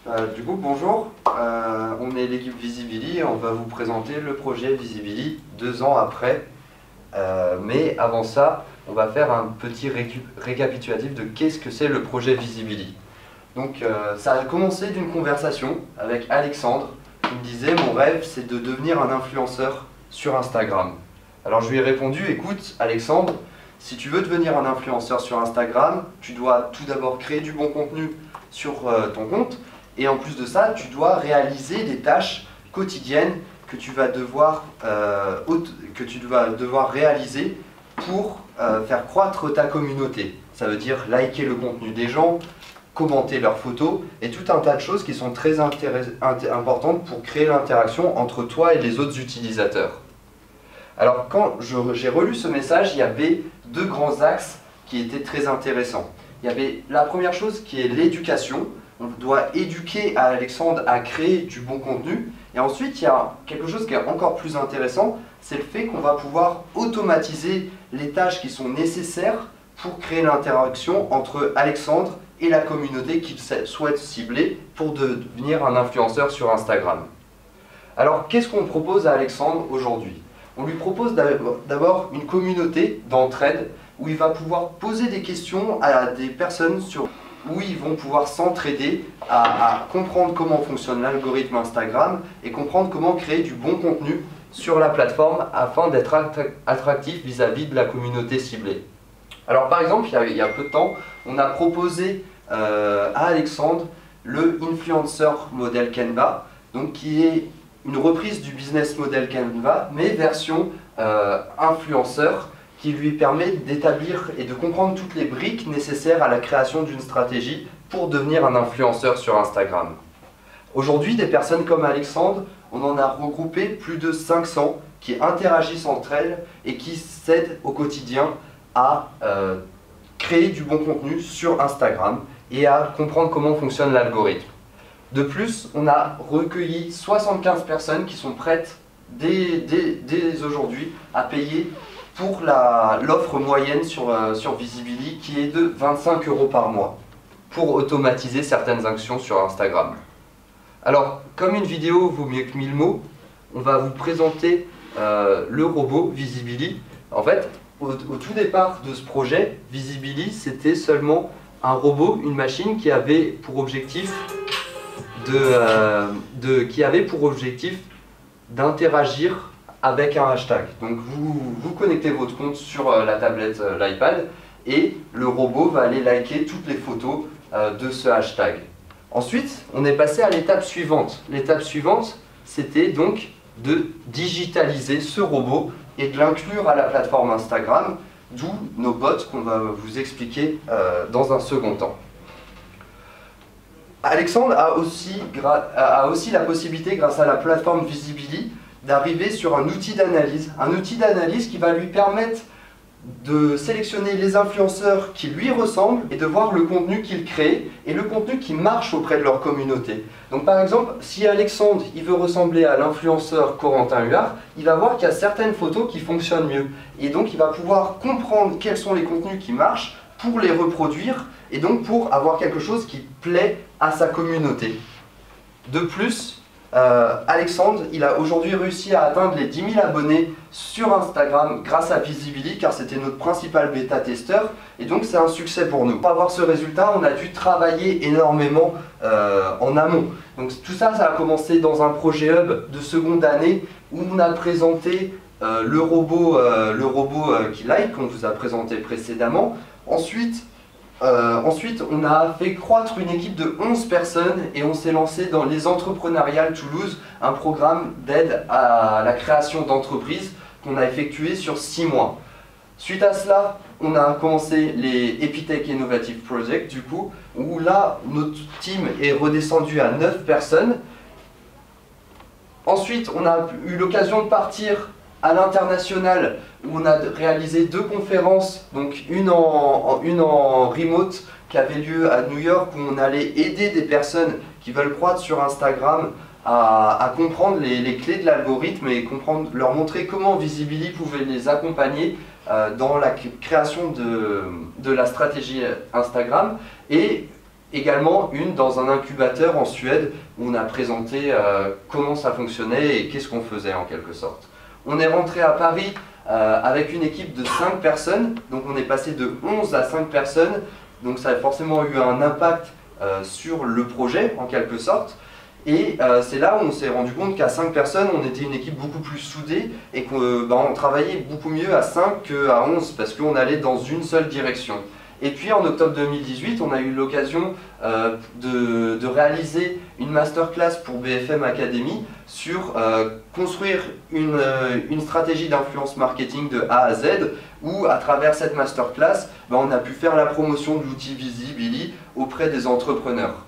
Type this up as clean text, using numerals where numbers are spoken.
Du coup, bonjour, on est l'équipe Visibili et on va vous présenter le projet Visibili 2 ans après. Mais avant ça, on va faire un petit récapitulatif de qu'est-ce que c'est le projet Visibili. Donc ça a commencé d'une conversation avec Alexandre qui me disait mon rêve c'est de devenir un influenceur sur Instagram. Alors je lui ai répondu, écoute Alexandre, si tu veux devenir un influenceur sur Instagram, tu dois tout d'abord créer du bon contenu sur ton compte. Et en plus de ça, tu dois réaliser des tâches quotidiennes que tu vas devoir réaliser pour faire croître ta communauté. Ça veut dire liker le contenu des gens, commenter leurs photos et tout un tas de choses qui sont très importantes pour créer l'interaction entre toi et les autres utilisateurs. Alors quand j'ai relu ce message, il y avait 2 grands axes qui étaient très intéressants. Il y avait la première chose qui est l'éducation. On doit éduquer Alexandre à créer du bon contenu. Et ensuite, il y a quelque chose qui est encore plus intéressant, c'est le fait qu'on va pouvoir automatiser les tâches qui sont nécessaires pour créer l'interaction entre Alexandre et la communauté qu'il souhaite cibler pour devenir un influenceur sur Instagram. Alors, qu'est-ce qu'on propose à Alexandre aujourd'hui? On lui propose d'abord une communauté d'entraide où il va pouvoir poser des questions à des personnes où ils vont pouvoir s'entraider à comprendre comment fonctionne l'algorithme Instagram et comprendre comment créer du bon contenu sur la plateforme afin d'être attractif vis-à-vis de la communauté ciblée. Alors par exemple, il y a peu de temps, on a proposé à Alexandre le Influencer Model Canva, donc qui est une reprise du business model Canva, mais version influenceur, qui lui permet d'établir et de comprendre toutes les briques nécessaires à la création d'une stratégie pour devenir un influenceur sur Instagram. Aujourd'hui, des personnes comme Alexandre, on en a regroupé plus de 500 qui interagissent entre elles et qui s'aident au quotidien à créer du bon contenu sur Instagram et à comprendre comment fonctionne l'algorithme. De plus, on a recueilli 75 personnes qui sont prêtes dès aujourd'hui à payer pour l'offre moyenne sur Visibili qui est de 25 € par mois pour automatiser certaines actions sur Instagram. Alors, comme une vidéo vaut mieux que 1000 mots, on va vous présenter le robot Visibili. En fait, au tout départ de ce projet, Visibili c'était seulement un robot, une machine qui avait pour objectif d'interagir avec un hashtag. Donc vous connectez votre compte sur la tablette, l'iPad, et le robot va aller liker toutes les photos de ce hashtag. Ensuite, on est passé à l'étape suivante. L'étape suivante, c'était donc de digitaliser ce robot et de l'inclure à la plateforme Instagram, d'où nos bots qu'on va vous expliquer dans un second temps. Alexandre a aussi la possibilité, grâce à la plateforme Visibili, d'arriver sur un outil d'analyse qui va lui permettre de sélectionner les influenceurs qui lui ressemblent et de voir le contenu qu'ils créent et le contenu qui marche auprès de leur communauté. Donc par exemple, si Alexandre il veut ressembler à l'influenceur Corentin Huard, il va voir qu'il y a certaines photos qui fonctionnent mieux. Et donc il va pouvoir comprendre quels sont les contenus qui marchent pour les reproduire et donc pour avoir quelque chose qui plaît à sa communauté. De plus, Alexandre, il a aujourd'hui réussi à atteindre les 10 000 abonnés sur Instagram grâce à Visibili, car c'était notre principal bêta-testeur, et donc c'est un succès pour nous. Pour avoir ce résultat, on a dû travailler énormément en amont. Donc tout ça, ça a commencé dans un projet hub de seconde année, où on a présenté le robot qui like, qu'on vous a présenté précédemment. Ensuite, on a fait croître une équipe de 11 personnes et on s'est lancé dans les Entrepreneuriales Toulouse, un programme d'aide à la création d'entreprises qu'on a effectué sur 6 mois. Suite à cela, on a commencé les Epitech Innovative Project, du coup, où là, notre team est redescendu à 9 personnes. Ensuite, on a eu l'occasion de partir à l'international, où on a réalisé 2 conférences, donc une en remote qui avait lieu à New York, où on allait aider des personnes qui veulent croître sur Instagram à comprendre les clés de l'algorithme et leur montrer comment Visibili pouvait les accompagner dans la création de la stratégie Instagram. Et également une dans un incubateur en Suède où on a présenté comment ça fonctionnait et qu'est-ce qu'on faisait en quelque sorte. On est rentré à Paris avec une équipe de 5 personnes, donc on est passé de 11 à 5 personnes, donc ça a forcément eu un impact sur le projet en quelque sorte. Et c'est là où on s'est rendu compte qu'à 5 personnes, on était une équipe beaucoup plus soudée et qu'on travaillait beaucoup mieux à 5 qu'à 11 parce qu'on allait dans une seule direction. Et puis en octobre 2018, on a eu l'occasion de réaliser une masterclass pour BFM Academy sur construire une stratégie d'influence marketing de A à Z, où à travers cette masterclass, on a pu faire la promotion de l'outil Visibili auprès des entrepreneurs.